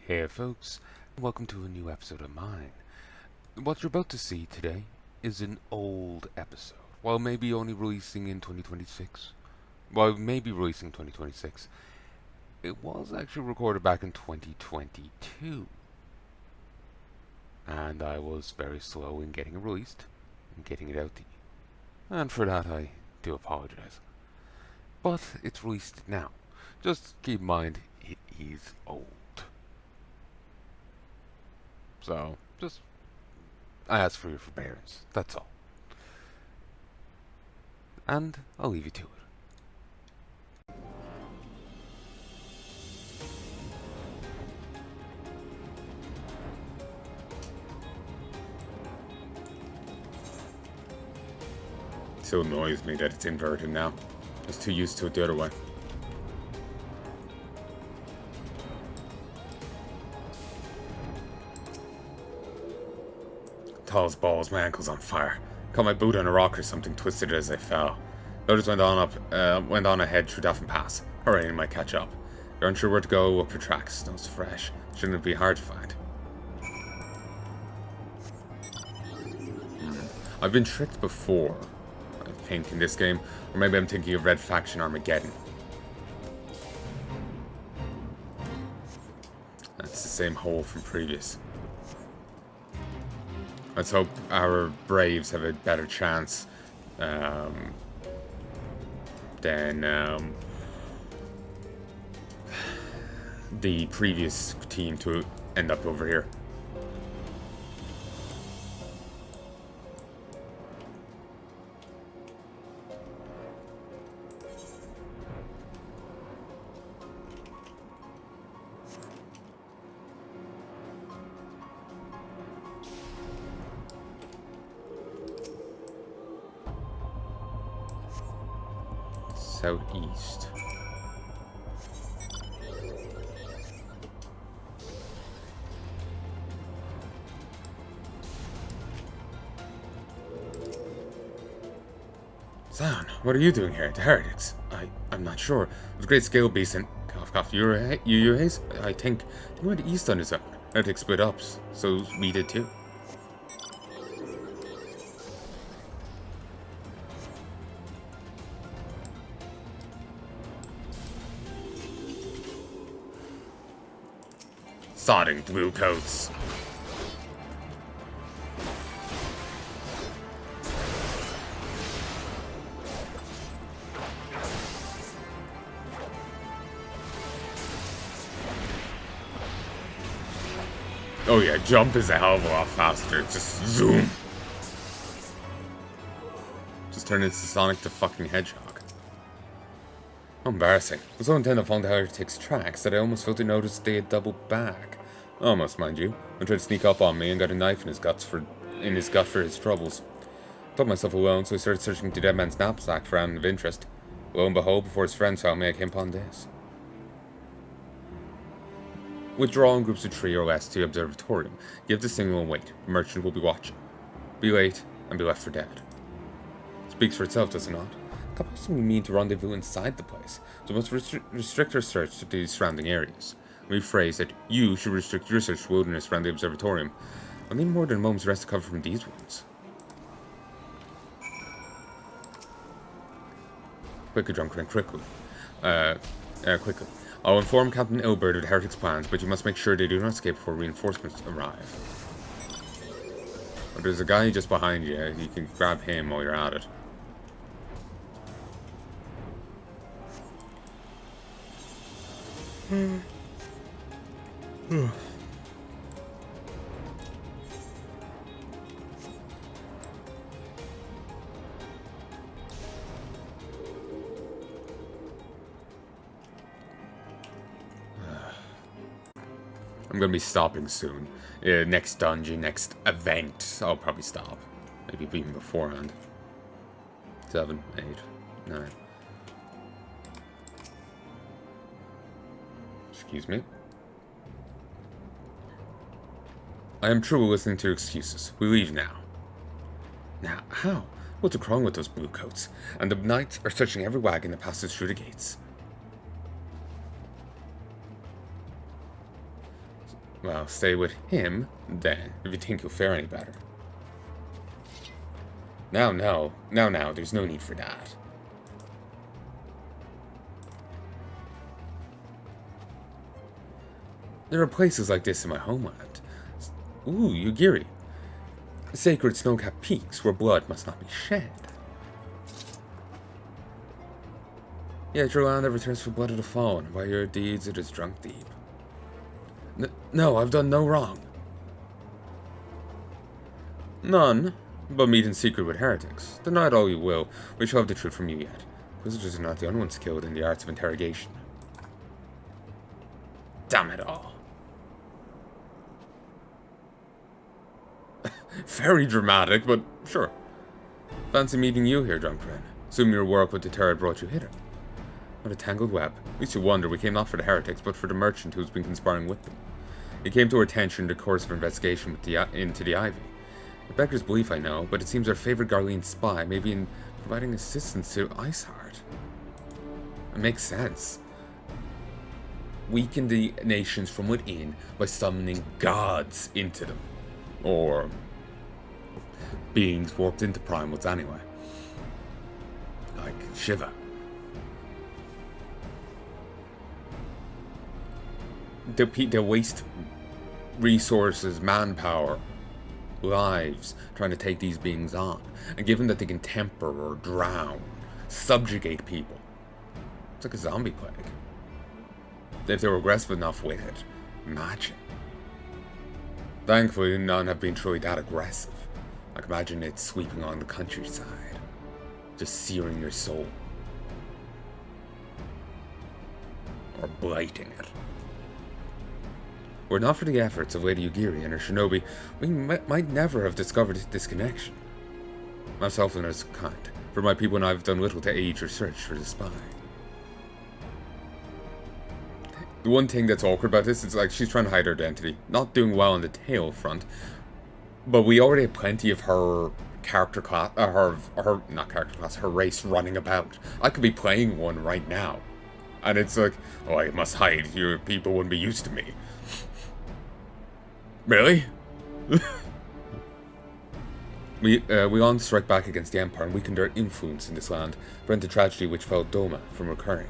Hey folks, welcome to a new episode of mine. What you're about to see today is an old episode. While maybe only releasing in 2026, it was actually recorded back in 2022. And I was very slow in getting it released and getting it out to you. And for that I do apologize. But it's released now. Just keep in mind, it is old. So, I ask for your forbearance, that's all. And I'll leave you to it. So annoys me that it's inverted now. I was too used to it the other way. Tall as balls, my ankle's on fire. Caught my boot on a rock or something, twisted it as I fell. Loaders went on ahead through Daffin Pass. Hurrying might catch up. You're unsure where to go up your tracks. Snow's fresh. Shouldn't be hard to find. I've been tricked before, I think, in this game. Or maybe I'm thinking of Red Faction Armageddon. That's the same hole from previous. Let's hope our Braves have a better chance than the previous team to end up over here. Southeast. Zan, what are you doing here? The heretics? I'm not sure. There's great scale beasts and cough. You Haze? I think they went east on his own. Heretics split up, so we did too. Sodding blue coats. Oh yeah, jump is a hell of a lot faster. Just zoom. Just turn into Sonic the fucking Hedgehog. How embarrassing. I was so intent on following the heretics' tracks that I almost failed to notice they had doubled back. Almost, mind you. One tried to sneak up on me and got a knife in his gut for his troubles. I thought myself alone, so I started searching the dead man's knapsack for anything of interest. Lo and behold, before his friends found me, I came upon this. Withdraw in groups of 3 or less to the observatorium. Give the signal and wait. The merchant will be watching. Be late, and be left for dead. Speaks for itself, does it not? It could possibly mean to rendezvous inside the place, so we must restrict our search to the surrounding areas. Rephrase that you should restrict your search to wilderness around the observatorium. I'll need more than a moment's rest to cover from these wounds. Quickly, Drunken, quickly. Quickly. I'll inform Captain Ilbert of the heretics' plans, but you must make sure they do not escape before reinforcements arrive. But there's a guy just behind you. You can grab him while you're at it. I'm gonna be stopping soon. Next dungeon, next event, I'll probably stop. Maybe even beforehand. 7, 8, 9. Excuse me. I am through listening to your excuses. We leave now. Now, how? What's wrong with those blue coats? And the knights are searching every wagon that passes through the gates. Well, stay with him, then, if you think you'll fare any better. Now, there's no need for that. There are places like this in my homeland. Ooh, Yugiri. Sacred snow-capped peaks where blood must not be shed. Yet your land ever turns for blood of the fallen, and by your deeds it is drunk deep. No, I've done no wrong. None, but meet in secret with heretics. Deny it all you will, we shall have the truth from you yet. Visitors are not the only ones skilled in the arts of interrogation. Damn it all. Very dramatic, but sure. Fancy meeting you here, Drunkren. Assume your work with the terror brought you hither. What a tangled web. At least you wonder we came not for the heretics, but for the merchant who's been conspiring with them. It came to our attention in the course of investigation into the Ivy. A beggar's belief, I know, but it seems our favorite Garlean spy may be in providing assistance to Iceheart. It makes sense. Weaken the nations from within by summoning gods into them. Or beings warped into primals anyway. Like Shiva. They waste resources, manpower, lives trying to take these beings on. And given that they can temper or drown, subjugate people, it's like a zombie plague. If they were aggressive enough with it, imagine. Thankfully, none have been truly that aggressive. Like, imagine it sweeping on the countryside, just searing your soul. Or blighting it. Were it not for the efforts of Lady Yugiri and her shinobi, we might never have discovered this connection. Myself and as kind, for my people and I have done little to aid your search for the spy. The one thing that's awkward about this is like she's trying to hide her identity, not doing well on the tail front, but we already have plenty of her character class, her race running about. I could be playing one right now, and it's like, oh, I must hide. Your people wouldn't be used to me. Really? We on strike back against the Empire and weakened their influence in this land, prevent the tragedy which fell Doma from recurring.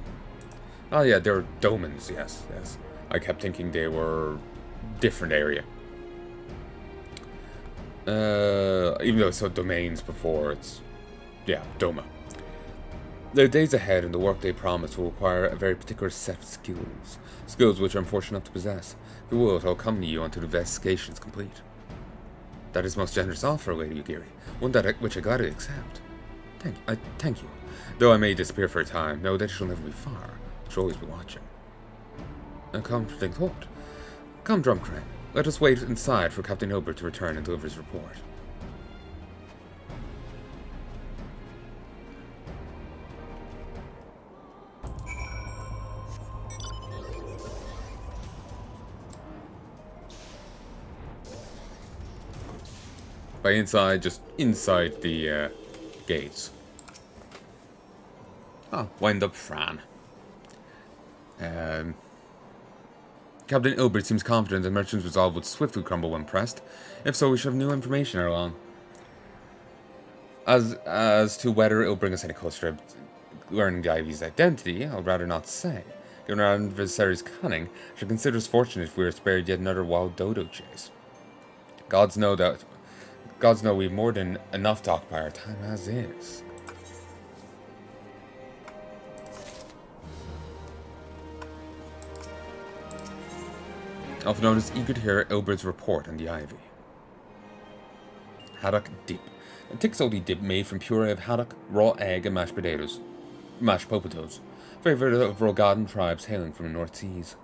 Oh yeah, they're Domans, yes. I kept thinking they were different area. Even though it's so domains before, it's, yeah, Doma. The days ahead and the work they promise will require a very particular set of skills. Skills which I'm fortunate enough to possess. If you will, it will come to you until the investigation is complete. That is most generous offer, Lady Yugiri. One which I gladly accept. Thank you. Though I may disappear for a time, know that it shall never be far. I shall always be watching. A comforting thought. Come, Drumcrane. Let us wait inside for Captain Hilbert to return and deliver his report. By inside, just inside the gates. Oh, wind up Fran. Captain Ilbert seems confident the merchant's resolve would swiftly crumble when pressed. If so, we should have new information ere long. As to whether it will bring us any closer to learning the Ivy's identity, I'll rather not say. Given our adversary's cunning, I should consider us fortunate if we are spared yet another wild dodo chase. Gods know we've more than enough to occupy our time as is. I've noticed eager to hear Ilbert's report on the Ivy. Haddock dip. A thick salty dip made from puree of haddock, raw egg, and mashed potatoes. Mashed potatoes. Favorite of Rogadan tribes hailing from the North Seas.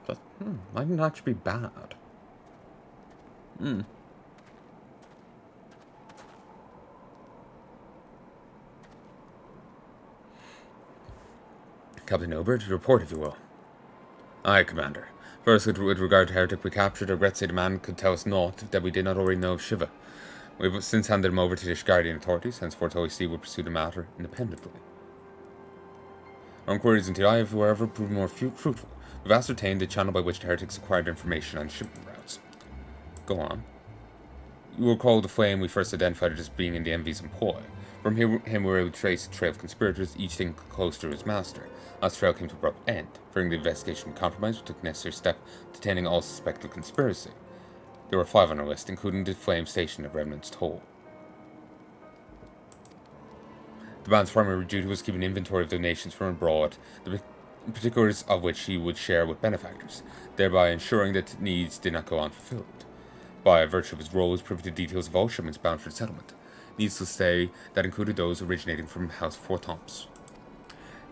But, might not actually be bad. Captain Ilbert, report if you will. Aye, Commander. First, with regard to Heretic we captured, I regret to say the man could tell us naught that we did not already know of Shiva. We have since handed him over to the Ishgardian authorities, henceforth OEC will pursue the matter independently. Our inquiries into the Eye have, however, proved more fruitful. We've ascertained the channel by which the heretics acquired information on shipment routes. Go on. You will recall the flame we first identified as being in the Envy's employ. From him we were able to trace a trail of conspirators, each thing close to his master. As the trail came to an abrupt end, fearing the investigation would be compromised, we took the necessary step, detaining all suspected of conspiracy. There were 5 on our list, including the flame station at Remnant's Toll. The band's primary duty was keeping inventory of donations from abroad, the particulars of which he would share with benefactors, thereby ensuring that needs did not go unfulfilled. By virtue of his role, he was privy to details of all shipments bound for the settlement. Needless to say, that included those originating from House Fortemps.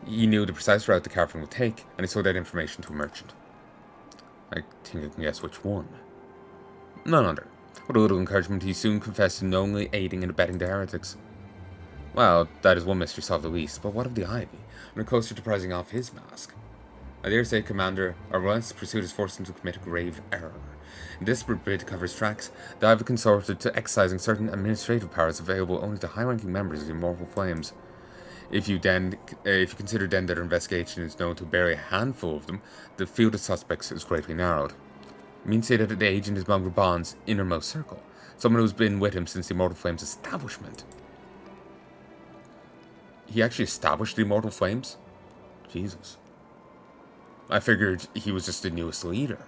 He knew the precise route the caravan would take, and he sold that information to a merchant. I think I can guess which one. None other. With a little encouragement, he soon confessed to knowingly aiding and abetting the heretics. Well, that is one mystery solved at least, but what of the Ivy, and closer to prizing off his mask? I dare say, Commander, our relentless pursuit has forced him to commit a grave error. In desperate bid to cover his tracks, the Ivy consorted to exercising certain administrative powers available only to high-ranking members of the Immortal Flames. If you consider then that our investigation is known to barely a handful of them, the field of suspects is greatly narrowed. I mean, say that the agent is among Raban's innermost circle, someone who's been with him since the Immortal Flames' establishment. He actually established the Immortal Flames? Jesus. I figured he was just the newest leader.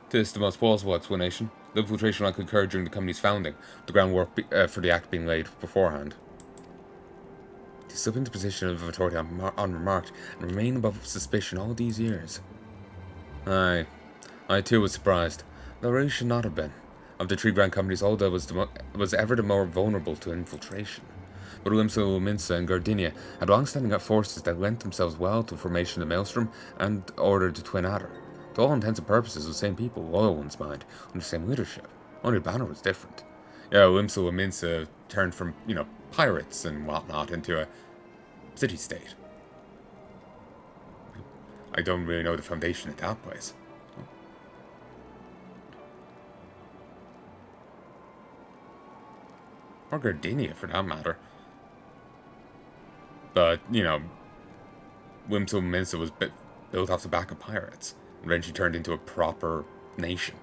This is the most plausible explanation. The infiltration line could occur during the company's founding, the groundwork for the act being laid beforehand. To slip into position of authority unremarked and remain above suspicion all these years. I too was surprised, though I really should not have been. Of the 3 grand companies, Alda was ever the more vulnerable to infiltration. But Ulimsa, Minsa, and Gardinia had long-standing forces that lent themselves well to the formation of the Maelstrom and ordered the Twin Adder. To all intents and purposes, the same people, loyal ones mind, under the same leadership. Only the banner was different. Yeah, Ulimsa and Minsa turned from, pirates and whatnot into a city-state. I don't really know the foundation at that place. Or Gardinia, for that matter. But, Wimsel Minsa was built off the back of pirates, and eventually turned into a proper nation.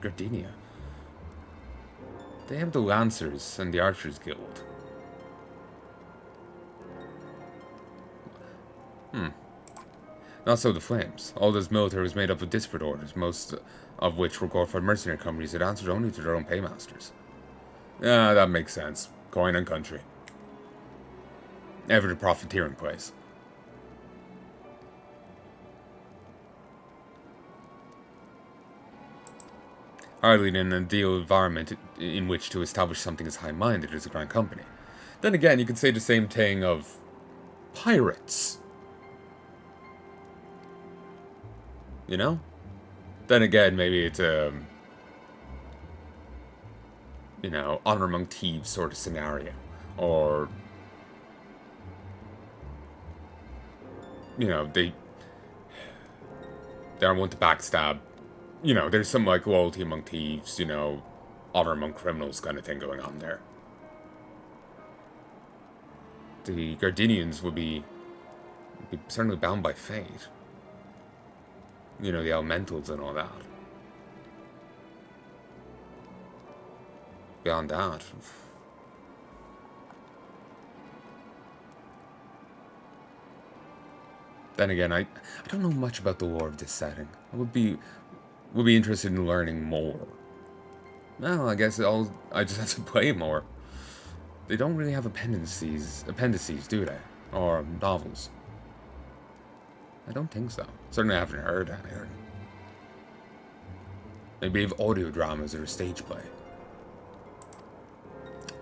Gardinia. They have the Lancers and the Archers Guild. Not so the Flames. All this military was made up of disparate orders, most of which were glorified mercenary companies that answered only to their own paymasters. Yeah, that makes sense. Coin and country. Ever the profiteering place. Hardly an ideal environment in which to establish something as high-minded as a grand company. Then again, you could say the same thing of pirates. Then again, maybe it's honor among thieves sort of scenario. Or, they aren't one to backstab. There's some, loyalty among thieves, honor among criminals kind of thing going on there. The Gardinians would be certainly bound by fate. The elementals and all that. Beyond that... Then again, I don't know much about the lore of this setting. I would be interested in learning more. Well, I guess I just have to play more. They don't really have appendices, do they? Or novels. I don't think so. Certainly I haven't heard anything. Maybe they have audio dramas or a stage play.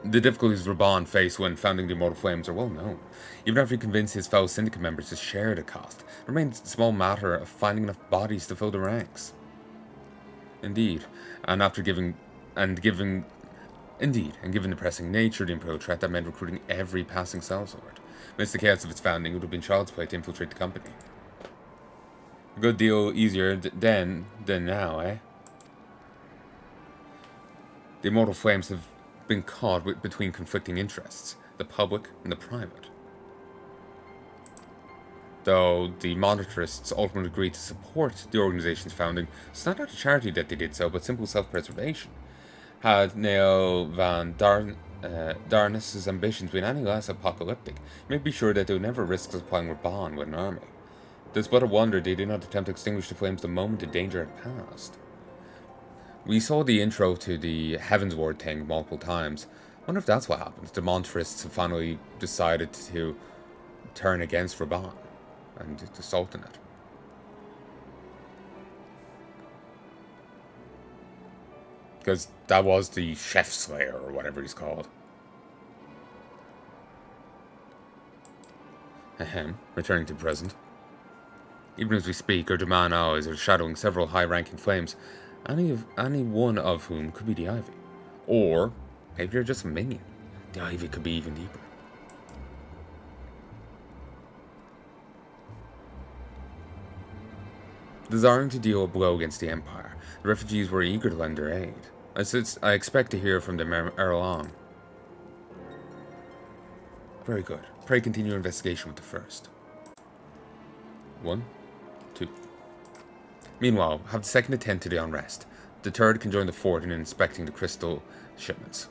The difficulties Raban faced when founding the Immortal Flames are well known. Even after he convinced his fellow syndicate members to share the cost, it remains a small matter of finding enough bodies to fill the ranks. Indeed, and given the pressing nature of the Imperial threat, that meant recruiting every passing sellsword. Amidst the chaos of its founding, it would have been child's play to infiltrate the company. A good deal easier then than now, eh? The immortal flames have been caught between conflicting interests, the public and the private. Though the monetarists ultimately agreed to support the organization's founding, it's not out of charity that they did so, but simple self-preservation. Had Neil van Darnas's ambitions been any less apocalyptic, you may be sure that they would never risk supplying Raban with an army. There's but a wonder they did not attempt to extinguish the flames the moment the danger had passed. We saw the intro to the Heavens Ward thing multiple times. I wonder if that's what happened. The monetarists have finally decided to turn against Raban and the Sultanate. Because that was the Chef Slayer, or whatever he's called. Ahem, returning to present. Even as we speak, our Daman allies are shadowing several high-ranking flames, any one of whom could be the Ivy. Or, maybe they're just a minion. The Ivy could be even deeper. Desiring to deal a blow against the Empire, the refugees were eager to lend their aid. I expect to hear from them ere long. Very good. Pray continue your investigation with the first. 1, 2. Meanwhile, have the second attend to the unrest. The third can join the fourth in inspecting the crystal shipments.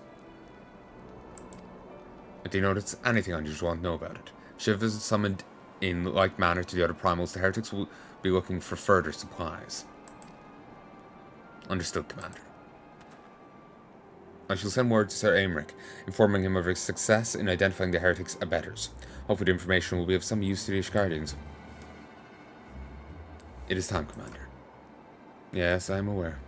If you notice anything unusual, want to know about it. Shiv is summoned in like manner to the other primals. The heretics will be looking for further supplies. Understood, Commander. I shall send word to Sir Aymeric, informing him of his success in identifying the heretics' abettors. Hopefully the information will be of some use to the Ishgardians. It is time, Commander. Yes, I am aware.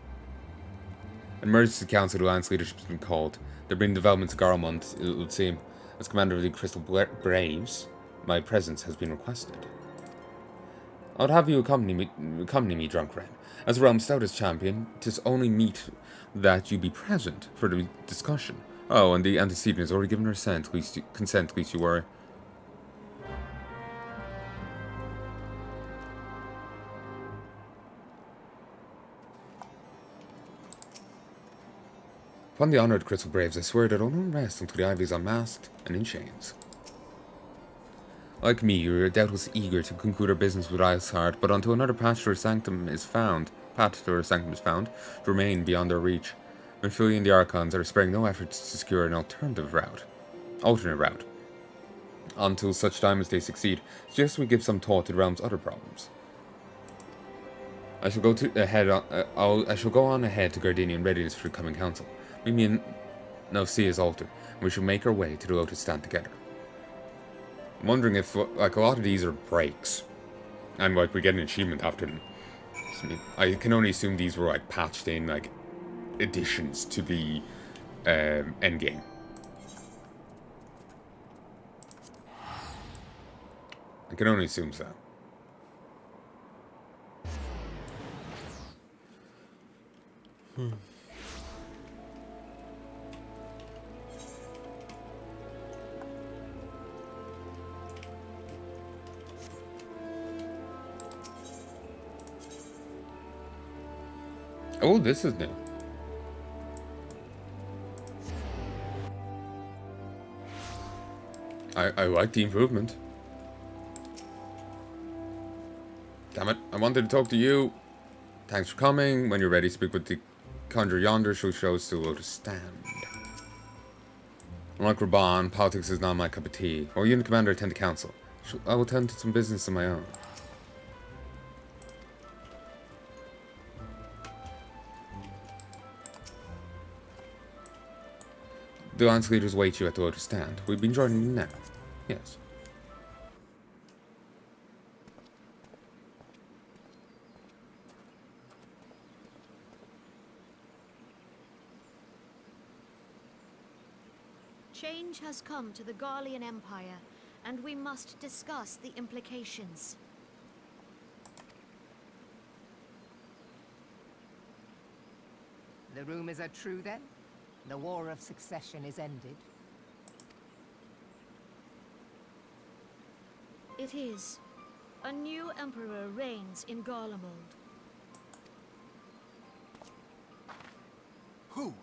An emergency council to Alliance leadership has been called. There have been developments in Garlemont, it would seem. As Commander of the Crystal Braves, my presence has been requested. I would have you accompany me, Drunk Ren. As the realm's stoutest champion, 'tis only meet that you be present for the discussion. Oh, and the antecedent has already given her consent, at least you worry. Upon the honoured Crystal Braves, I swear that I won't rest until the Ivy is unmasked and in chains. Like me, you are doubtless eager to conclude our business with Iceheart, but until another path to our sanctum is found, to remain beyond our reach. Menphilly and the Archons are sparing no efforts to secure an alternate route. Until such time as they succeed, suggest we give some thought to the realm's other problems. I shall go on ahead to Gardenia in readiness for the coming council. Meet me in Nosia's altar, and we shall make our way to the Lotus Stand together. I'm wondering if, like, a lot of these are breaks, and, like, we get an achievement after them. I can only assume these were, like, patched in, like, additions to the endgame. I can only assume so. Oh, this is new. I like the improvement. Damn it, I wanted to talk to you. Thanks for coming. When you're ready, speak with the conjure yonder. She'll show us the Lotus Stand. Unlike Raban, politics is not my cup of tea. While you and the commander attend the council, I will tend to some business of my own. The Alliance leaders wait you at the Lotus Stand. We've been joining you now. Yes. Change has come to the Garlean Empire, and we must discuss the implications. The rumors are true, then? The War of Succession is ended? It is. A new emperor reigns in Garlemald. Who?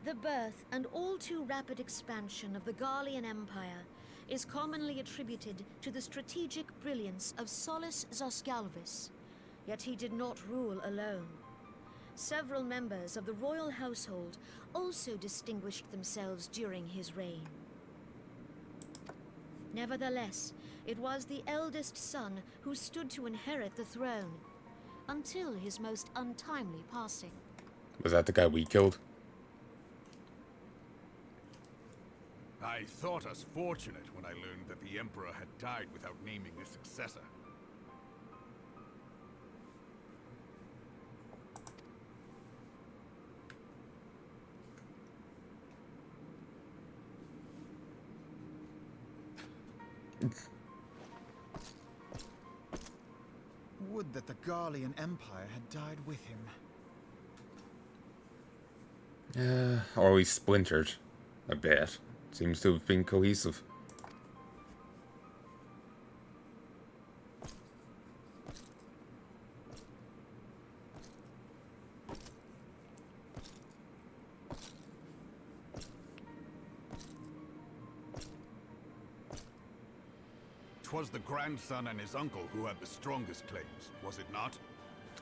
The birth and all too rapid expansion of the Garlean Empire is commonly attributed to the strategic brilliance of Solus Zosgalvis, yet he did not rule alone. Several members of the royal household also distinguished themselves during his reign. Nevertheless, it was the eldest son who stood to inherit the throne, until his most untimely passing. Was that the guy we killed? I thought us fortunate when I learned that the Emperor had died without naming his successor. Would that the Garlean Empire had died with him. Or we splintered a bit. Seems to have been cohesive. Twas the grandson and his uncle who had the strongest claims, was it not?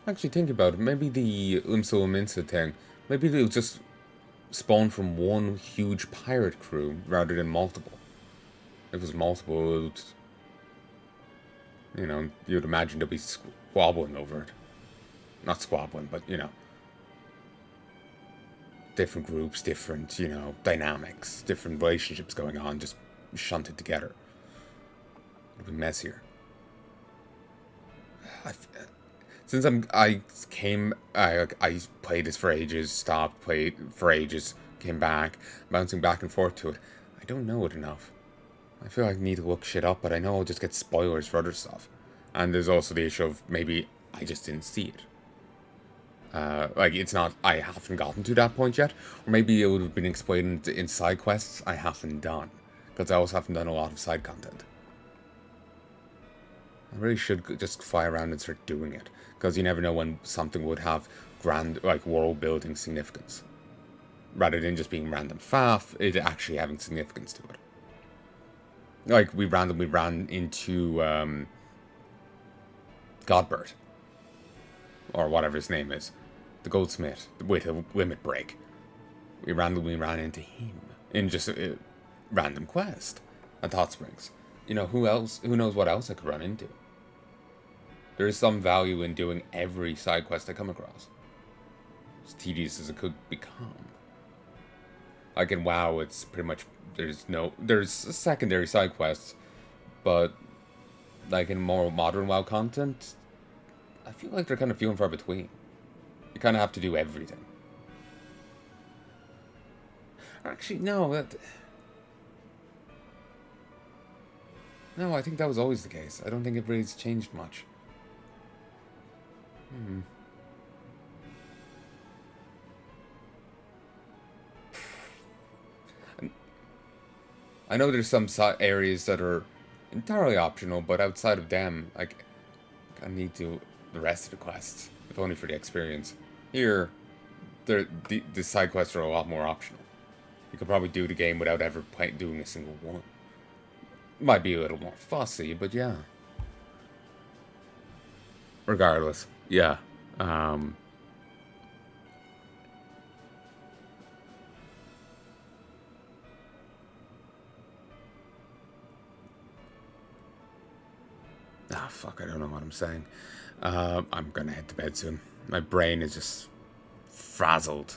Actually, think about it. Maybe the Minsa thing, maybe they'll just spawn from one huge pirate crew rather than multiple. If it was multiple, it would, you know, you'd imagine they'll be squabbling over it. Not squabbling, but, you know, different groups, different, you know, dynamics, different relationships going on, just shunted together. It'll be messier. Since I played this for ages, stopped, played for ages, came back, bouncing back and forth to it. I don't know it enough. I feel like I need to look shit up, but I know I'll just get spoilers for other stuff. And there's also the issue of maybe I just didn't see it. Like, it's not, I haven't gotten to that point yet, or maybe it would have been explained in side quests I haven't done, because I also haven't done a lot of side content. I really should just fly around and start doing it, because you never know when something would have grand, like, world-building significance. Rather than just being random faff, it actually having significance to it. Like, we randomly ran into, Godbert. Or whatever his name is. The goldsmith, with a limit break. We randomly ran into him in just a random quest at Hot Springs. You know, who knows what else I could run into. There is some value in doing every side quest I come across. As tedious as it could become. Like in WoW, it's pretty much, there's secondary side quests, but like in more modern WoW content, I feel like they're kind of few and far between. You kind of have to do everything. Actually, no, no, I think that was always the case. I don't think it really has changed much. I know there's some areas that are entirely optional, but outside of them, like, I need to the rest of the quests, if only for the experience. Here, the side quests are a lot more optional. You could probably do the game without ever doing a single one. Might be a little more fussy, but yeah. Regardless, yeah. Ah, fuck, I don't know what I'm saying. I'm gonna head to bed soon. My brain is just frazzled.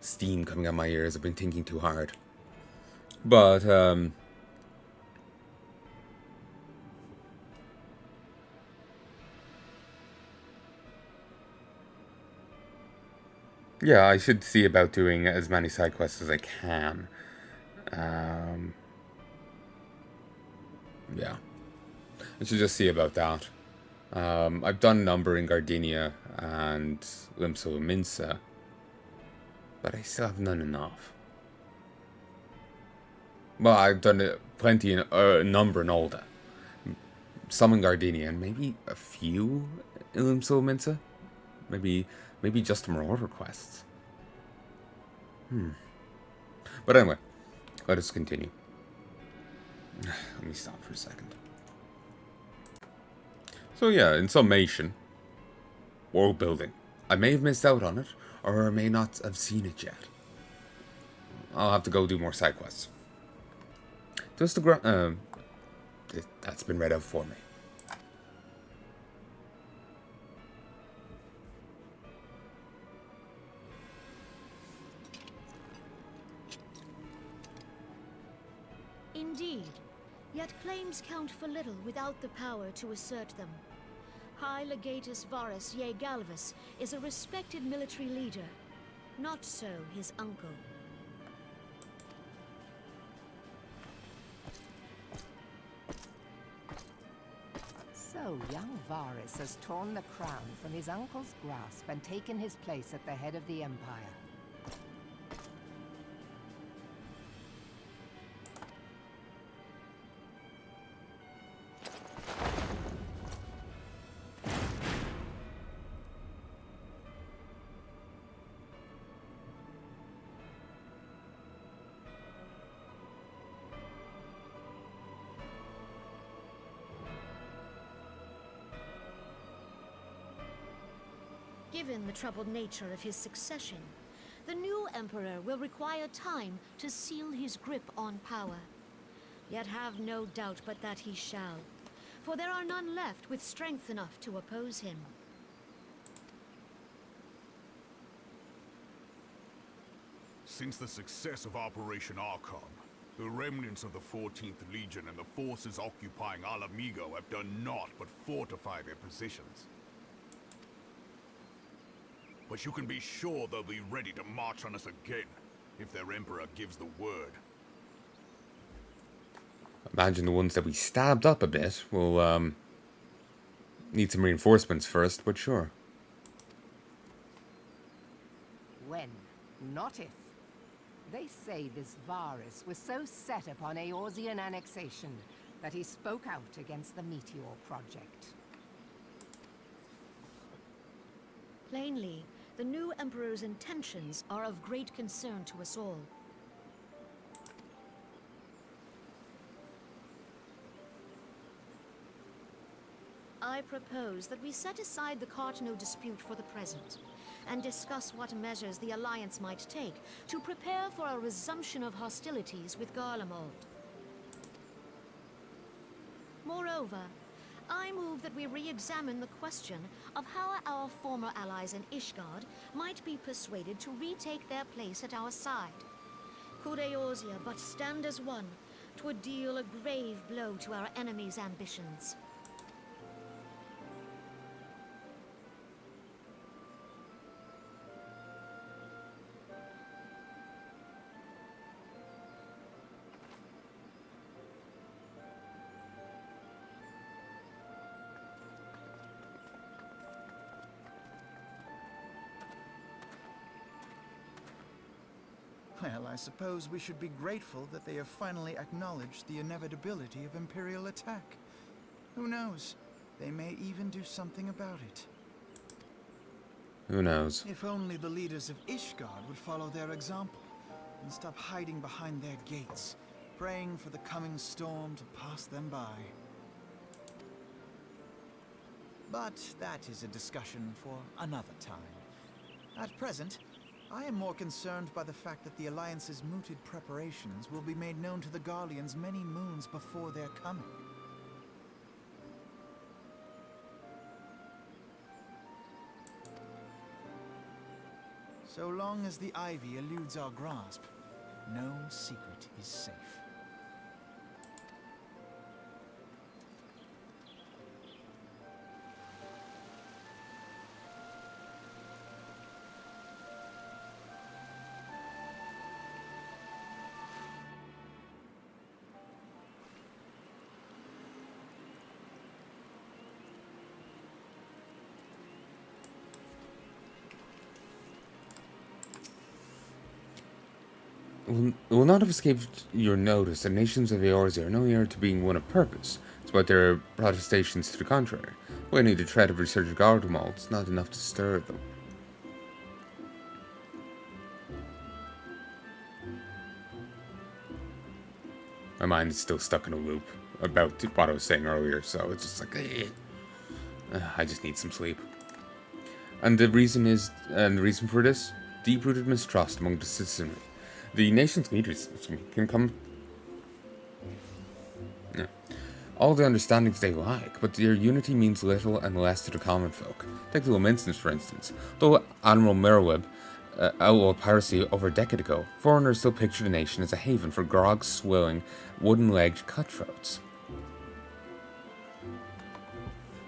Steam coming out my ears. I've been thinking too hard. But, yeah, I should see about doing as many side quests as I can. Yeah. I should just see about that. I've done a number in Gardenia and Limso Minsa, but I still have none enough. Well, I've done plenty in a number in Alda. Some in Gardenia, and maybe a few in Limso Minsa. Maybe just Marauder quests. But anyway, let us continue. Let me stop for a second. So yeah, in summation, world building. I may have missed out on it, or I may not have seen it yet. I'll have to go do more side quests. Just the that's been read out for me. Indeed, yet claims count for little without the power to assert them. High Legatus Varus Ye Galvus is a respected military leader. Not so his uncle. So young Varus has torn the crown from his uncle's grasp and taken his place at the head of the Empire. Given the troubled nature of his succession, the new emperor will require time to seal his grip on power. Yet have no doubt but that he shall, for there are none left with strength enough to oppose him. Since the success of Operation Archon, the remnants of the 14th Legion and the forces occupying Alamigo have done naught but fortify their positions. But you can be sure they'll be ready to march on us again, if their Emperor gives the word. Imagine the ones that we stabbed up a bit will need some reinforcements first, but sure. When, not if. They say this Varus was so set upon Eorzean annexation that he spoke out against the Meteor Project. Plainly, the new emperor's intentions are of great concern to us all. I propose that we set aside the Cardinal dispute for the present, and discuss what measures the Alliance might take to prepare for a resumption of hostilities with Garlemald. Moreover, I move that we re-examine the question of how our former allies in Ishgard might be persuaded to retake their place at our side. Could Eorzea but stand as one, 'twould deal a grave blow to our enemies' ambitions. Well, I suppose we should be grateful that they have finally acknowledged the inevitability of Imperial attack. Who knows? They may even do something about it. Who knows? If only the leaders of Ishgard would follow their example and stop hiding behind their gates, praying for the coming storm to pass them by. But that is a discussion for another time. At present, I am more concerned by the fact that the Alliance's mooted preparations will be made known to the Garleans many moons before their coming. So long as the ivy eludes our grasp, no secret is safe. will not have escaped your notice that nations of Eorzea are no nearer to being one of purpose, despite their protestations to the contrary. Waiting the threat of resurgent Gardemal is not enough to stir them. My mind is still stuck in a loop about what I was saying earlier, so it's just like, I just need some sleep. And the reason for this, deep-rooted mistrust among the citizenry. The nation's leaders can come. Yeah, all the understandings they like, but their unity means little and less to the common folk. Take the Lominsons, for instance. Though Admiral Merweb outlawed piracy over a decade ago, foreigners still picture the nation as a haven for grog-swilling, wooden-legged cutthroats.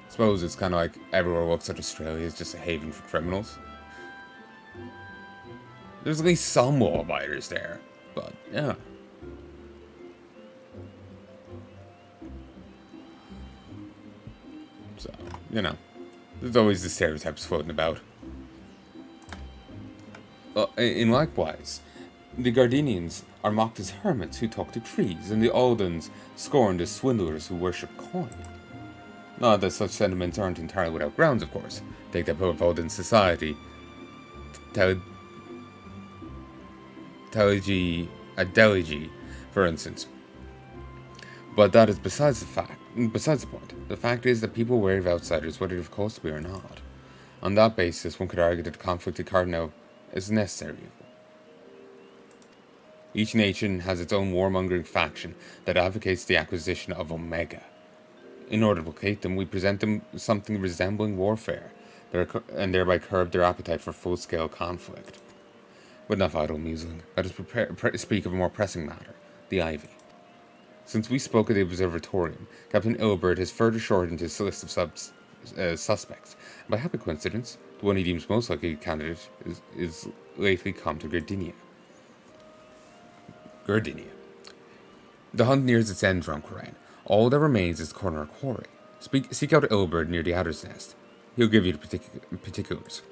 I suppose it's kind of like everywhere looks at Australia as just a haven for criminals. There's at least some law-abiders there, but yeah. So, you know, there's always the stereotypes floating about. In likewise, the Gardenians are mocked as hermits who talk to trees, and the Aldens scorned as swindlers who worship coin. Not that such sentiments aren't entirely without grounds, of course. Take that poet of Alden society, Deligi, for instance. But that is besides the point. The fact is that people are wary of outsiders, whether they're close to be or not. On that basis, one could argue that the conflict at Cardinal is a necessary evil. Each nation has its own warmongering faction that advocates the acquisition of Omega. In order to placate them, we present them something resembling warfare, and thereby curb their appetite for full-scale conflict. But enough idle musing. Let us speak of a more pressing matter, the Ivy. Since we spoke of the Observatorium, Captain Ilbert has further shortened his list of suspects. By happy coincidence, the one he deems most likely candidate is lately come to Gardinia. The hunt nears its end, Drumcoran. All that remains is the corner quarry. Seek out Ilbert near the Adder's Nest. He'll give you the particulars.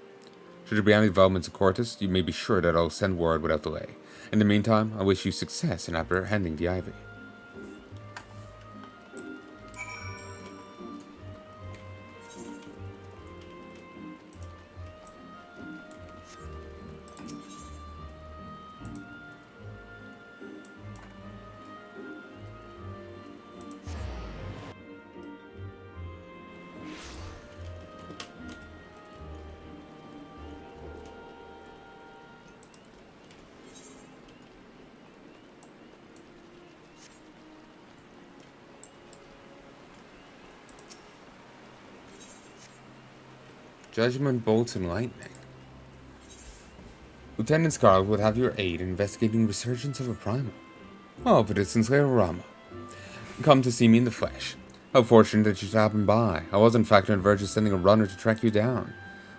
Should there be any developments in Cortus, you may be sure that I'll send word without delay. In the meantime, I wish you success in apprehending the Ivy. Judgment bolts and lightning. Lieutenant Scarlet would have your aid in investigating resurgence of a primal. Oh, but it's Sinclair Rama. Come to see me in the flesh. How fortunate that you should happen by. I was in fact on the verge of sending a runner to track you down.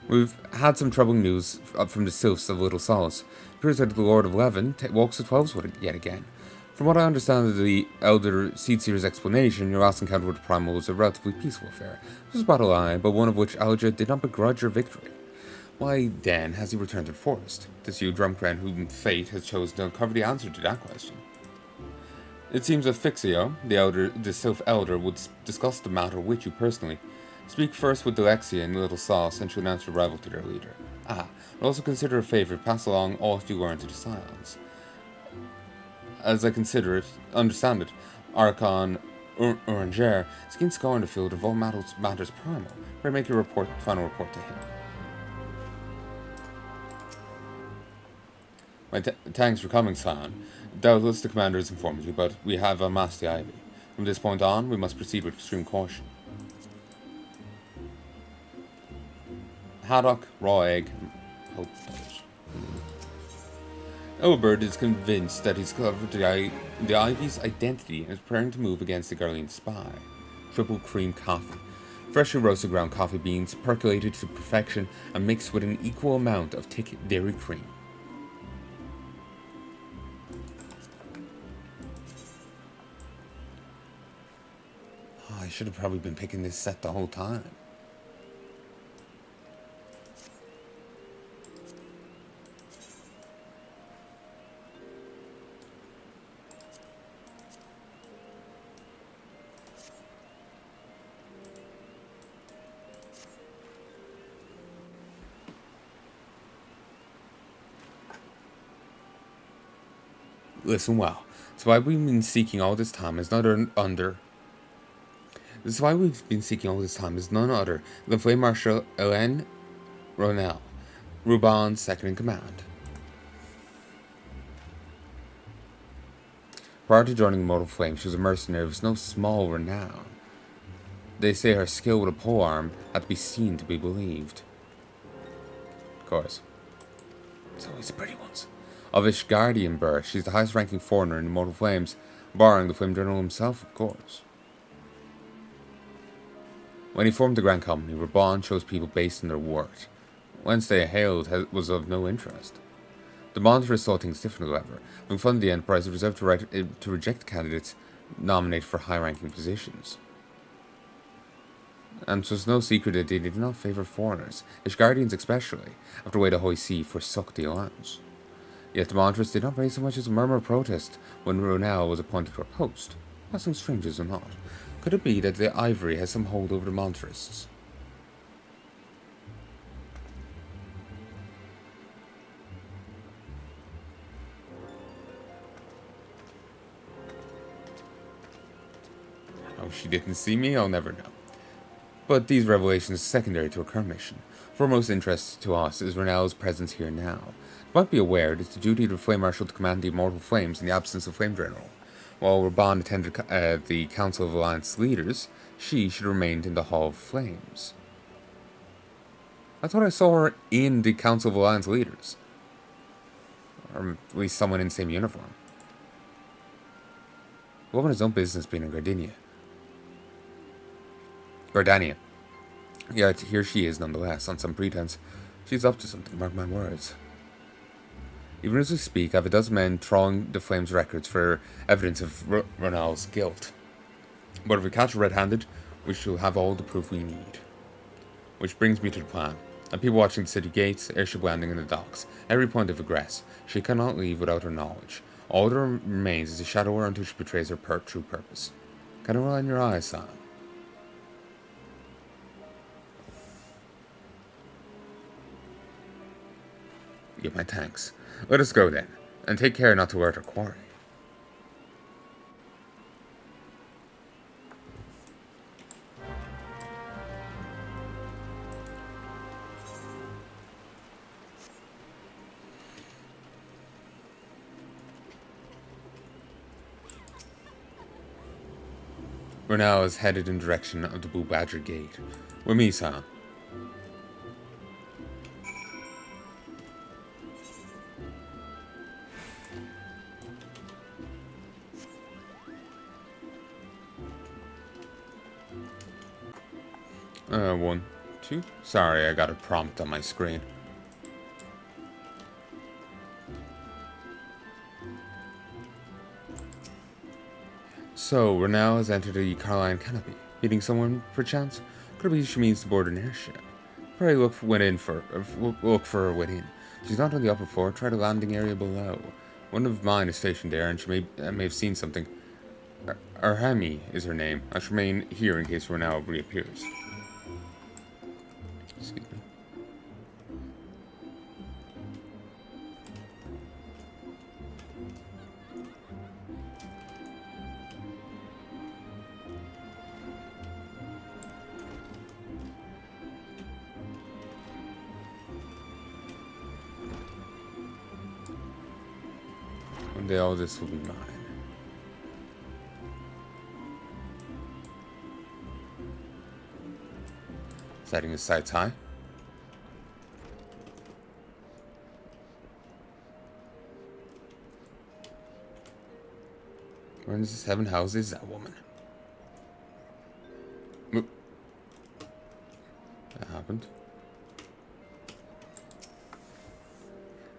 We've had some troubling news from the sylphs of Little Solace. It appears that the Lord of Levin walks the 12s yet again. From what I understand of the Elder Seedseer's explanation, your last encounter with the Primal was a relatively peaceful affair. It was a battle but one of which Alja did not begrudge your victory. Why, then, has he returned to the forest? Tis you, Drumcran, whom fate has chosen to uncover the answer to that question. It seems that Fixio, the Sylph Elder, would discuss the matter with you personally. Speak first with Delexia and Little Sauce, and she'll announce your arrival to their leader. And also consider a favor, pass along all that you learn to the Scions. As I understand it, Archon Oranger is keen to score in the field of all matters primal, where I make your final report to him. My thanks for coming, Scion. Doubtless the commander has informed you, but we have amassed the Ivy. From this point on, we must proceed with extreme caution. Haddock, raw egg, hope knows. Elbert is convinced that he's covered the Ivy's identity and is preparing to move against the Garlean spy. Triple cream coffee. Freshly roasted ground coffee beans, percolated to perfection and mixed with an equal amount of thick dairy cream. Oh, I should have probably been picking this set the whole time. Listen well. That's why we've been seeking all this time is none other. This is why we've been seeking all this time is none other than Flame Marshal Elaine Ronell, Ruban's second in command. Prior to joining Mortal Flame, she was a mercenary of no small renown. They say her skill with a polearm had to be seen to be believed. Of course. It's always the pretty ones. Of Ishgardian birth, she's the highest ranking foreigner in Mortal Flames, barring the Flame General himself, of course. When he formed the Grand Company, Raban chose people based on their worth. Whence they hailed was of no interest. The Monitors saw things differently, however. When funded the Enterprise, it reserved to reject candidates nominated for high-ranking positions. And it was no secret that they did not favour foreigners, Ishgardians especially, after the way the High Sea forsook the Alliance. Yet the Monitors did not raise so much as a murmur of protest when Ronell was appointed to her post. Passing strangers or not. Could it be that the Ivory has some hold over the Monitarists? How she didn't see me, I'll never know. But these revelations are secondary to her current mission. Foremost interest to us is Ronell's presence here now. You might be aware it is the duty of the Flame Marshal to command the Immortal Flames in the absence of Flame General. While Raban attended the Council of Alliance Leaders, she should have remained in the Hall of Flames. I thought I saw her in the Council of Alliance Leaders. Or at least someone in the same uniform. The woman has no business being in Gardania. Yet here she is nonetheless, on some pretense. She's up to something, mark my words. Even as we speak, I have a dozen men trawling the Flames records for evidence of Ronell's guilt. But if we catch her red-handed, we shall have all the proof we need. Which brings me to the plan. And people watching the city gates, airship landing in the docks, every point of egress. She cannot leave without her knowledge. All that remains is to shadow her until she betrays her true purpose. Can I roll in your eyes, Sam? Get my thanks. Let us go then, and take care not to hurt our quarry. Ronell is headed in direction of the Blue Badger Gate. With me, Sam. One, two. Sorry, I got a prompt on my screen. So, Ronell has entered the Carline Canopy. Meeting someone, perchance? Could it be she means to board an airship? Pray look for her within. She's not on the upper floor, try the landing area below. One of mine is stationed there, and she may have seen something. Arhami is her name. I shall remain here in case Ronell reappears. Excuse me. One day all this will be mine. Setting his sights high. Where in the 7 houses is that woman? Oop. That happened.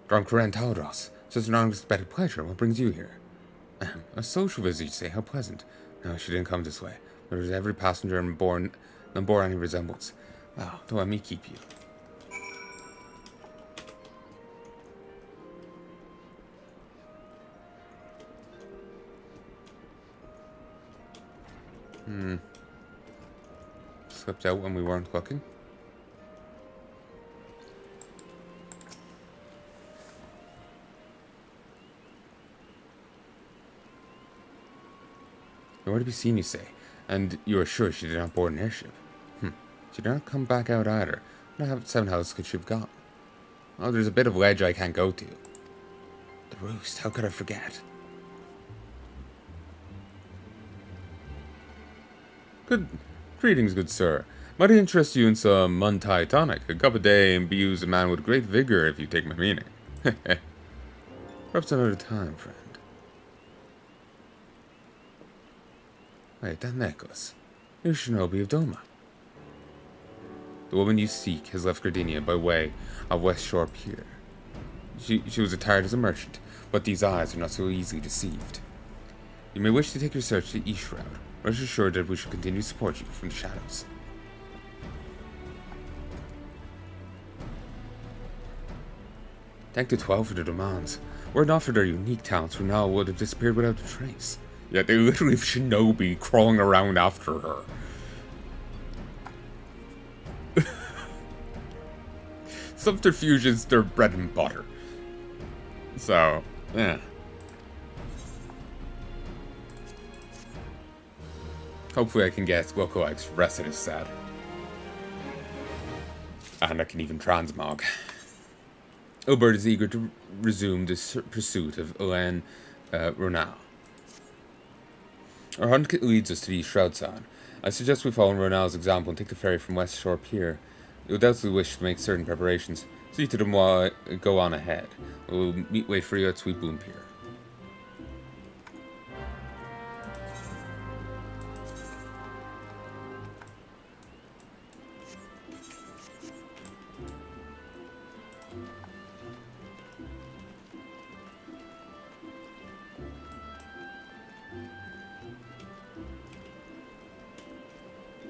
Drunk Tendrils. Such an unexpected pleasure. What brings you here? A social visit, you say? How pleasant. No, she didn't come this way. There was every passenger and bore any resemblance. Wow, don't let me keep you. Slipped out when we weren't looking. Nowhere to be seen, you say, and you are sure she did not board an airship? She did not come back out either. What 7 houses could she have gone? Oh, there's a bit of ledge I can't go to. The roost, how could I forget? Greetings, good sir. Might I interest you in some Muntai tonic? A cup a day imbues a man with great vigor, if you take my meaning. Perhaps another time, friend. Wait, that necklace. You're Shinobi of Doma. The woman you seek has left Gardenia by way of West Shore Pier. She was attired as a merchant, but these eyes are not so easily deceived. You may wish to take your search to East Shroud. Rest assured that we shall continue to support you from the shadows. Thank the 12 for the demands. Were it not for their unique talents, Renal would have disappeared without a trace. Yet they literally have Shinobi crawling around after her. Subterfuge is their bread and butter. So, yeah. Hopefully I can get Lookalikes rest of this set. And I can even transmog. Ilbert is eager to resume the pursuit of Elaine Ronal. Our hunt leads us to the Shroud Side. I suggest we follow Ronal's example and take the ferry from West Shore Pier. You'll doubtlessly wish to make certain preparations. See to them while I go on ahead. We'll wait for you at Sweet Boom Pier.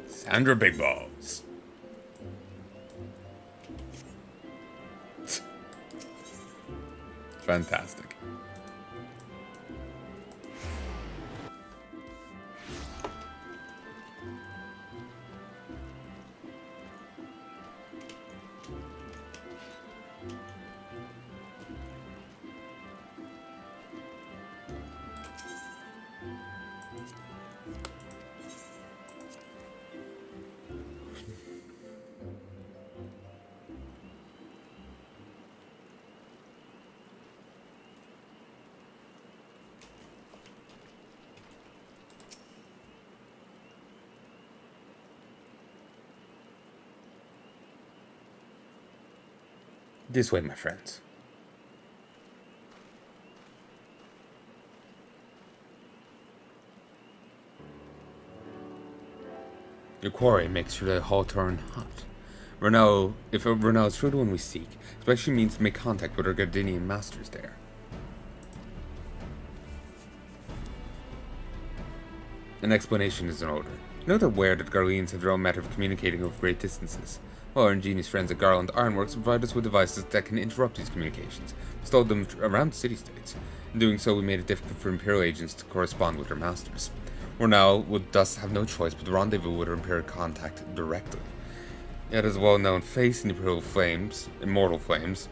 Sandra Big Balls. Fantastic. This way, my friends. Your quarry makes for the Hawthorne hut. If Renal is true the one we seek, especially means to make contact with our Gardenian masters there. An explanation is in order. You know they're aware that Garleans have their own method of communicating over great distances. Well, our ingenious friends at Garland Ironworks provide us with devices that can interrupt these communications, installed them around the city-states. In doing so, we made it difficult for Imperial agents to correspond with their masters. Renal would thus have no choice but to rendezvous with her Imperial contact directly. Yet as a well-known face in the immortal flames,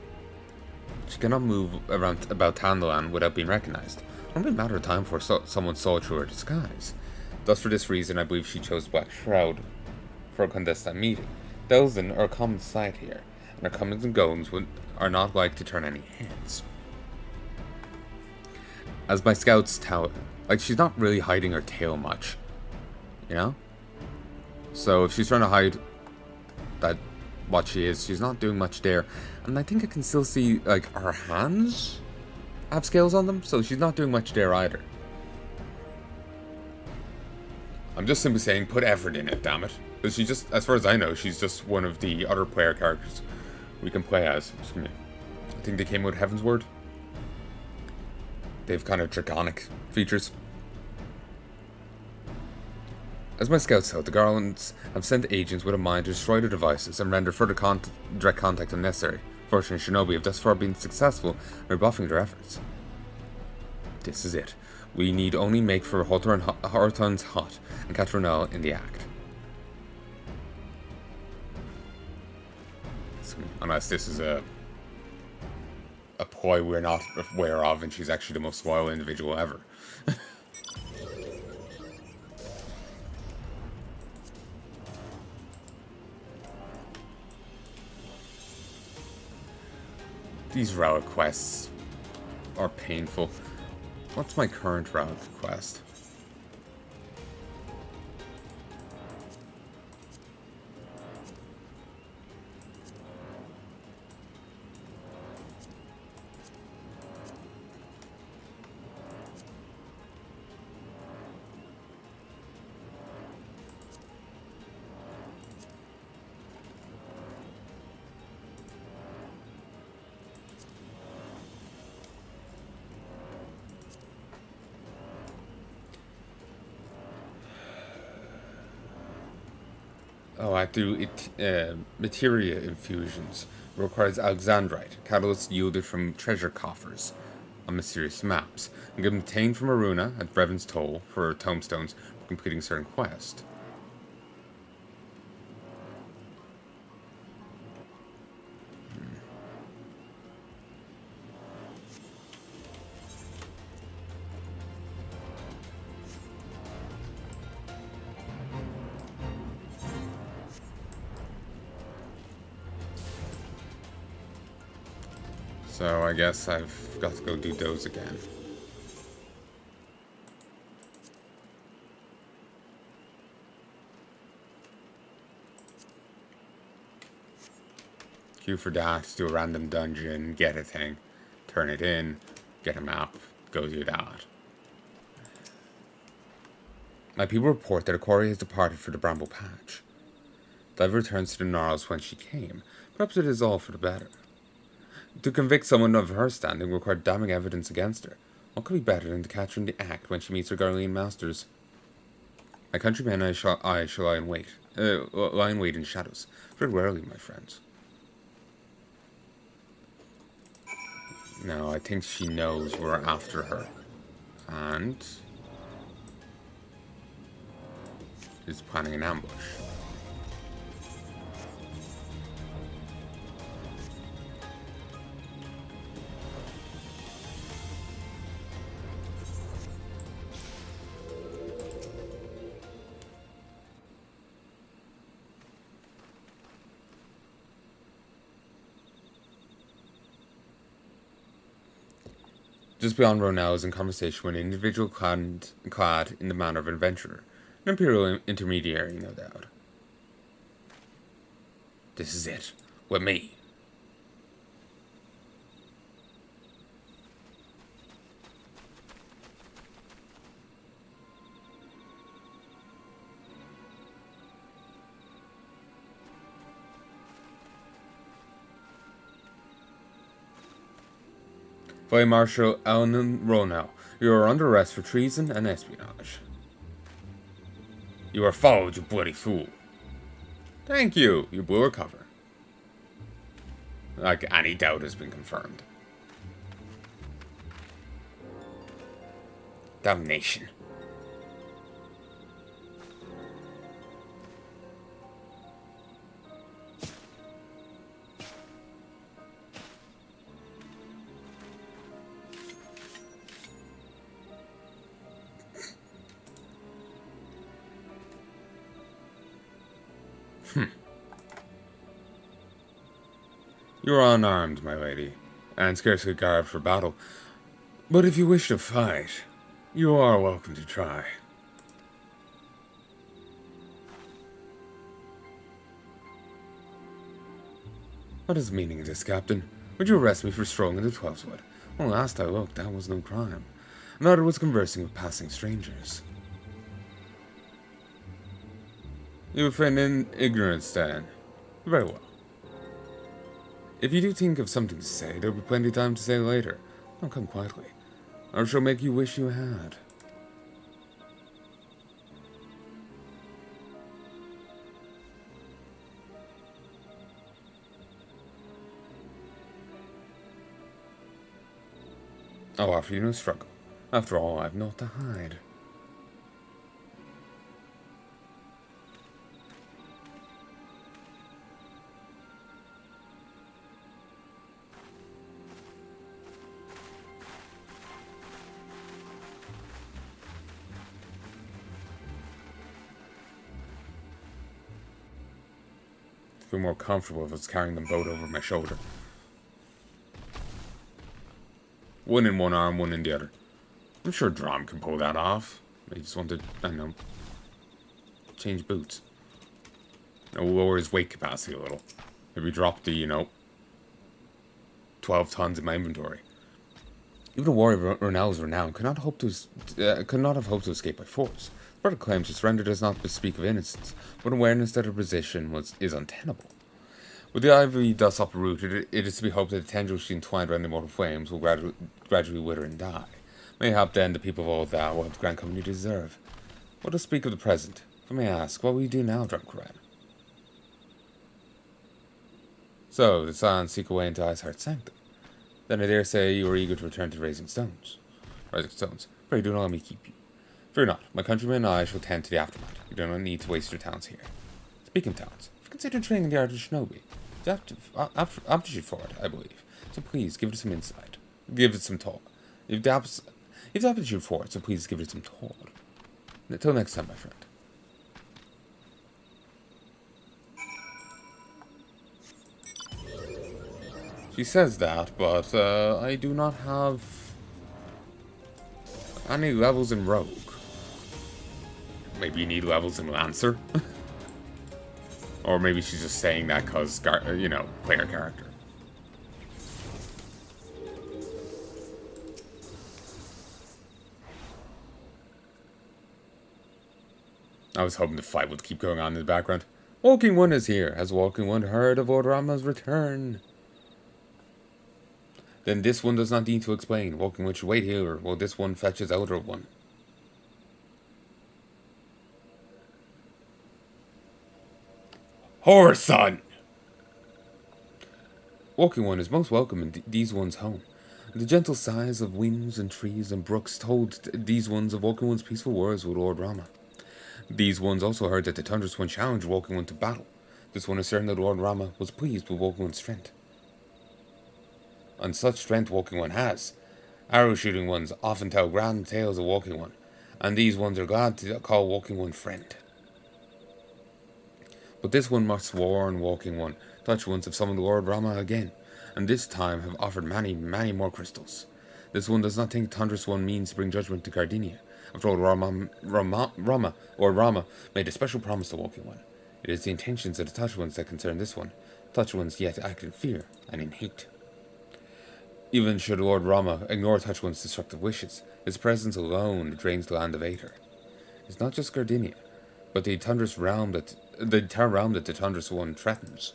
she cannot move around about Tandalan without being recognized. Only a matter of time before someone saw through her disguise. Thus, for this reason, I believe she chose Black Shroud for a clandestine meeting. Delvin are a common sight here, and our comings and goings are not like to turn any heads. As my scouts tell her, like, she's not really hiding her tail much, you know? So if she's trying to hide what she is, she's not doing much there. And I think I can still see, like, her hands have scales on them, so she's not doing much there either. I'm just simply saying, put effort in it, damn it. Because she just, as far as I know, she's just one of the other player characters we can play as. Excuse me. I think they came with Heaven's Word. They have kind of draconic features. As my scouts tell, the Garlands have sent agents with a mind to destroy their devices and render further direct contact unnecessary. Fortunately, Shinobi have thus far been successful in rebuffing their efforts. This is it. We need only make for Hawthorne's hut and catch Renal in the act. Unless this is a ploy we're not aware of and she's actually the most loyal individual ever. These relic quests are painful. What's my current relic quest? Oh, I do it. Materia infusions requires Alexandrite, catalyst yielded from treasure coffers on mysterious maps, and can be obtained from Aruna at Brevon's Toll for tomestones for completing certain quests. So I guess I've got to go do those again. Queue for that, do a random dungeon, get a thing, turn it in, get a map, go do that. My people report that a quarry has departed for the Bramble Patch. Dive returns to the Gnarls whence she came. Perhaps it is all for the better. To convict someone of her standing required damning evidence against her. What could be better than to catch her in the act when she meets her Garlean masters? My countrymen, I shall lie in wait. Lie in wait in shadows. Tread warily, my friends. No, I think she knows we're after her. And is planning an ambush. Just beyond Ronell is in conversation with an individual clad in the manner of an adventurer. An imperial intermediary, no doubt. This is it. With me. Vice Marshal Elnan Ronell, you are under arrest for treason and espionage. You are followed, you bloody fool. Thank you. You blew her cover. Like any doubt has been confirmed. Damnation. You are unarmed, my lady, and scarcely garbed for battle. But if you wish to fight, you are welcome to try. What is the meaning of this, Captain? Would you arrest me for strolling in the Twelveswood? Well, last I looked, that was no crime. Neither was conversing with passing strangers. You would feign in ignorance, then. Very well. If you do think of something to say, there will be plenty of time to say later. Don't come quietly. I shall make you wish you had. I'll offer you no struggle. After all, I've naught to hide. I feel more comfortable if I was carrying the boat over my shoulder. One in one arm, one in the other. I'm sure Drom can pull that off. They just want to, I don't know, change boots. Lower his weight capacity a little. Maybe drop the, 12 tons in my inventory. Even a warrior of Ronell's renown could not have hoped to escape by force. The brother claims her surrender does not bespeak of innocence, but awareness that her position is untenable. With the ivy thus uprooted, it is to be hoped that the tendrils she entwined around the immortal flames will gradually wither and die. Mayhap then the people of all that will have the grand company to deserve. Let us speak of the present. If I may ask, what will you do now, Drumcaran? So, the silence seek away into Iceheart's sanctum. Then I dare say you are eager to return to Rising Stones. Pray do not let me keep you. Fear not, my countrymen and I shall tend to the aftermath. You do not need to waste your talents here. Speaking of talents, you've considered training in the art of shinobi. It's aptitude for it, I believe. So please, give it some insight. Give it some thought. You've aptitude for it, so please give it some thought. Until next time, my friend. She says that, but I do not have any levels in Rogue. Maybe you need levels in Lancer? Or maybe she's just saying that because, player character. I was hoping the fight would keep going on in the background. Walking One is here. Has Walking One heard of Lord Rama's return? Then this one does not need to explain. Walking One should wait here, while this one fetches Elder One. Horror Son! Walking One is most welcome in these one's home. The gentle sighs of winds and trees and brooks told these ones of Walking One's peaceful words with Lord Rama. These ones also heard that the Tendrils one challenged Walking One to battle. This one is certain that Lord Rama was pleased with Walking One's strength. And such strength Walking One has. Arrow-shooting ones often tell grand tales of Walking One, and these ones are glad to call Walking One friend. But this one must warn Walking One. Touch ones have summoned Lord Rama again, and this time have offered many, many more crystals. This one does not think Tendrils one means to bring judgment to Gardenia. After all, Rama made a special promise to Walking One. It is the intentions of the Touch Ones that concern this one. Touch Ones yet act in fear and in hate. Even should Lord Rama ignore Touch One's destructive wishes, his presence alone drains the land of Aether. It's not just Gardenia, but the Tundrous realm that the entire realm that the Tundrous one threatens.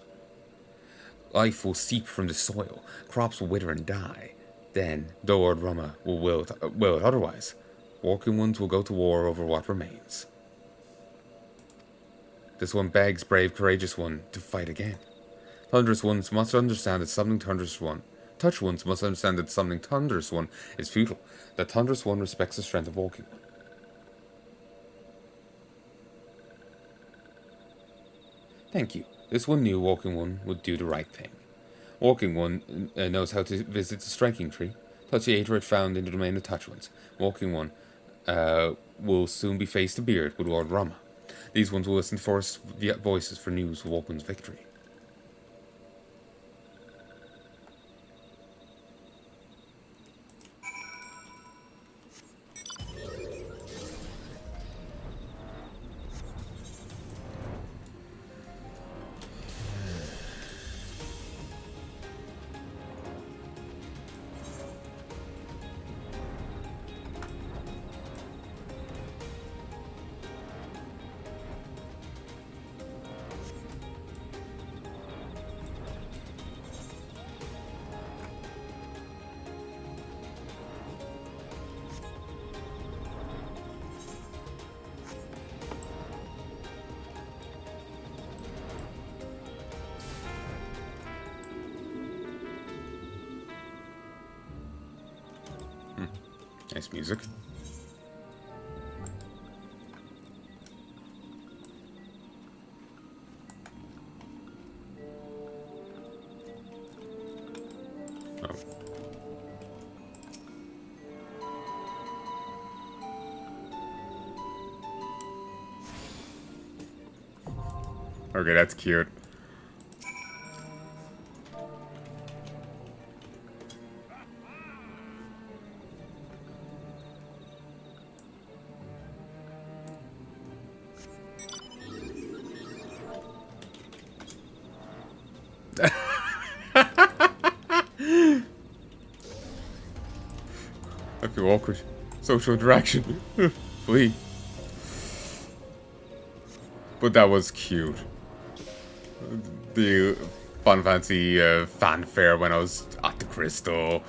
Life will seep from the soil, crops will wither and die. Then, the Lord Rama will will it otherwise. Walking Ones will go to war over what remains. This one begs brave, courageous one to fight again. Thunderous ones must understand that something Thunderous one. Touch ones must understand that something Thunderous one is futile. That Thunderous one respects the strength of Walking One. Thank you. This one knew Walking One would do the right thing. Walking One knows how to visit the striking tree. Touch the Aether it found in the domain of Touch Ones. Walking One will soon be face to beard with Lord Rama. These ones will listen to forest voices for news of Walking One's victory. Nice music. Oh. Okay, that's cute. I feel awkward. Social interaction. Flee. But that was cute. The Final Fantasy fanfare when I was at the Crystal.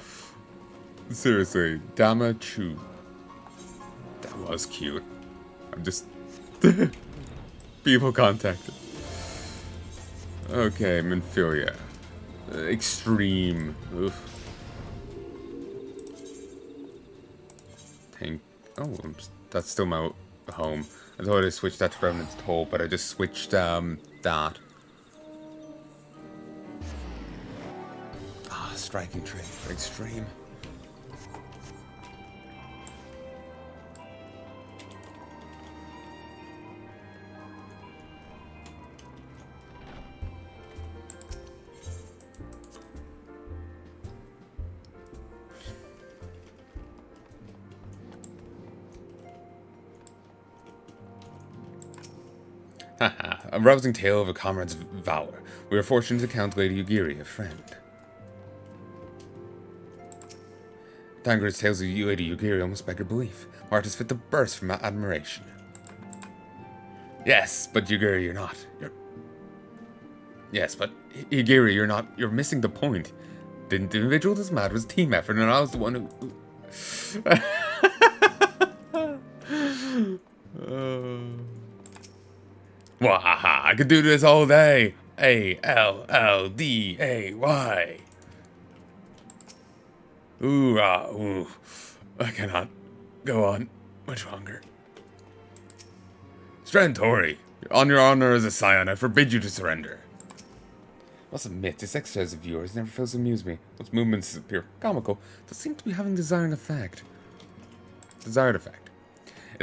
Seriously, Dama Chu. That was cute. I'm just... people contacted. Okay, Minfilia. Extreme. Oof. Oh, that's still my home. I thought I switched that to Remnant's Toll, but I just switched that. Ah, striking trade for extreme. Haha, a rousing tale of a comrade's valor. We are fortunate to count Lady Yugiri a friend. Tanger's tales of Lady Yugiri almost beg your belief. My heart is fit to burst from admiration. Yes, but Yugiri, you're not. Yes, but Yugiri, you're not. You're missing the point. The individual that's mad was team effort, and I was the one who... Wahaha, I could do this all day. A-L-L-D-A-Y. Ooh, ooh. I cannot go on much longer. Strantori, on your honor as a scion, I forbid you to surrender. I must admit, this exercise of yours never fails to amuse me. Those movements appear comical, but seem to be having desired effect. It's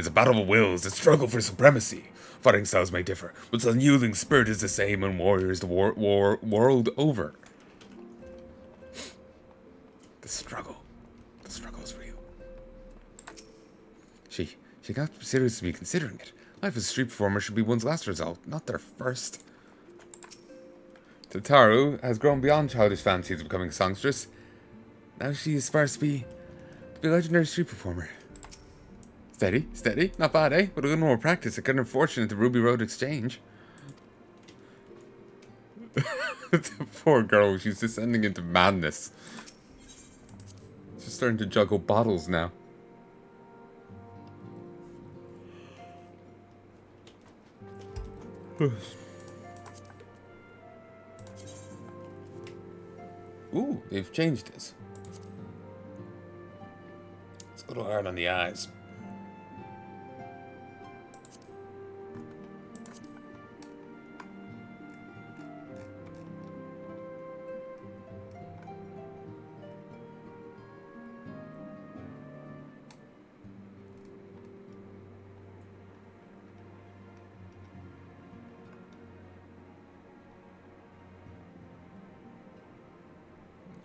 a battle of wills, a struggle for supremacy. Fighting styles may differ, but the unyielding spirit is the same in warriors the world over. The struggle is real. She got seriously considering it. Life as a street performer should be one's last result, not their first. Tataru has grown beyond childish fantasies of becoming a songstress. Now she aspires to be a legendary street performer. Steady. Not bad, eh? With a little more practice, I couldn't have fortune at the Ruby Road Exchange. The poor girl, she's descending into madness. She's starting to juggle bottles now. Ooh, they've changed this. It's a little hard on the eyes.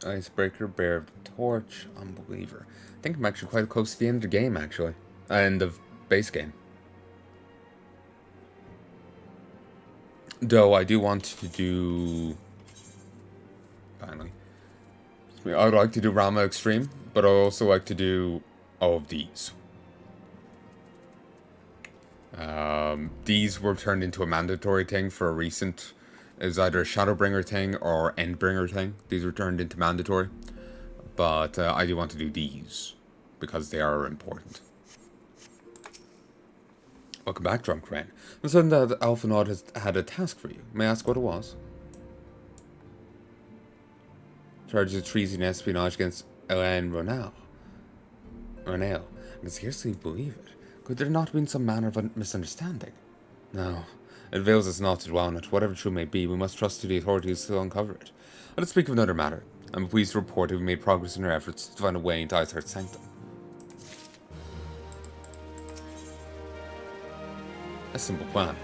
Icebreaker, Bear of the Torch, Unbeliever. I think I'm actually quite close to the end of the game, actually. End of base game. Though I do want to do... Finally. I would like to do Rama Extreme, but I also like to do all of these. These were turned into a mandatory thing for a recent... It was either a Shadowbringer thing or Endbringer thing. These were turned into mandatory. But I do want to do these, because they are important. Welcome back, Drunk Ren. I'm certain that Alphanaud has had a task for you. May I ask what it was? Charges of treason and espionage against Elaine Ronell. I can scarcely believe it. Could there not have been some manner of a misunderstanding? No. It avails us not to dwell on it. Whatever true may be, we must trust to the authorities to uncover it. Let us speak of another matter. I'm pleased to report that we made progress in our efforts to find a way into Iceheart's sanctum. A simple plan.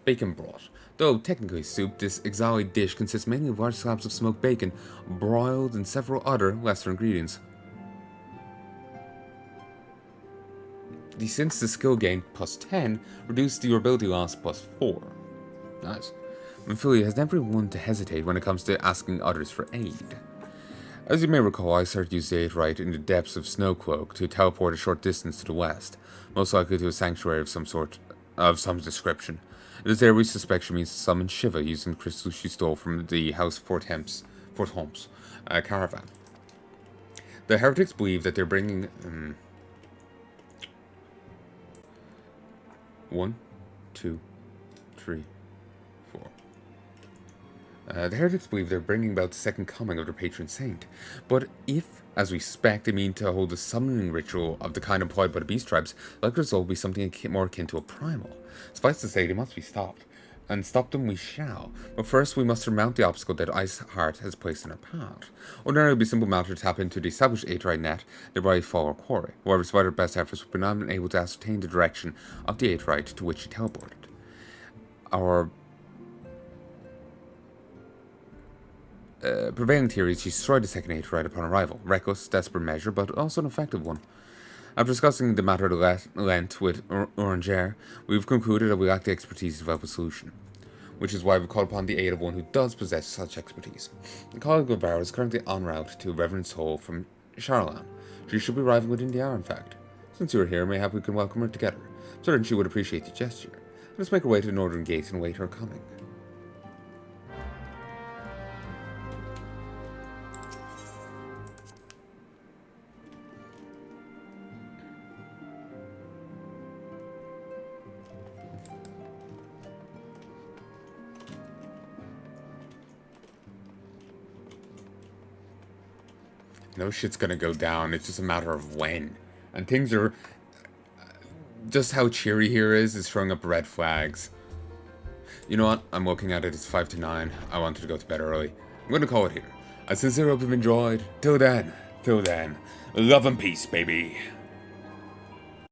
Bacon broth. Though technically soup, this exotic dish consists mainly of large slabs of smoked bacon, broiled and several other lesser ingredients. The sense to skill gain plus 10, reduced durability loss plus 4. Nice. Minfilia has never been one to hesitate when it comes to asking others for aid. As you may recall, I started to use the Aetheryte in the depths of Snowcloak to teleport a short distance to the west, most likely to a sanctuary of some description. It is there we suspect she means to summon Shiva using the crystals she stole from the House Fort Holmes caravan. The heretics believe that they're bringing 1, 2, 3, 4. The heretics believe they're bringing about the second coming of their patron saint. But if, as we suspect, they mean to hold a summoning ritual of the kind employed by the beast tribes, the result will be something more akin to a primal. Suffice to say, they must be stopped. And stop them we shall. But first, we must surmount the obstacle that Iceheart has placed in our path. Ordinarily, it would be a simple matter to tap into the established Aetheryte net, thereby follow our quarry. However, despite our best efforts, we've been unable to ascertain the direction of the Aetheryte to which she teleported. Our prevailing theory is she destroyed the second Aetheryte upon arrival. Reckless, desperate measure, but also an effective one. After discussing the matter at length with Oranger, we've concluded that we lack the expertise to develop a solution, which is why we've called upon the aid of one who does possess such expertise. A colleague of ours is currently en route to Reverend Soul from Charlan. She should be arriving within the hour, in fact. Since you are here, mayhap we can welcome her together. I'm certain she would appreciate the gesture. Let's make our way to the northern gate and await her coming. No shit's gonna go down, it's just a matter of when. And things are... Just how cheery here is throwing up red flags. You know what? I'm looking at it, it's 5 to 9. I wanted to go to bed early. I'm gonna call it here. I sincerely hope you've enjoyed. Till then, love and peace, baby.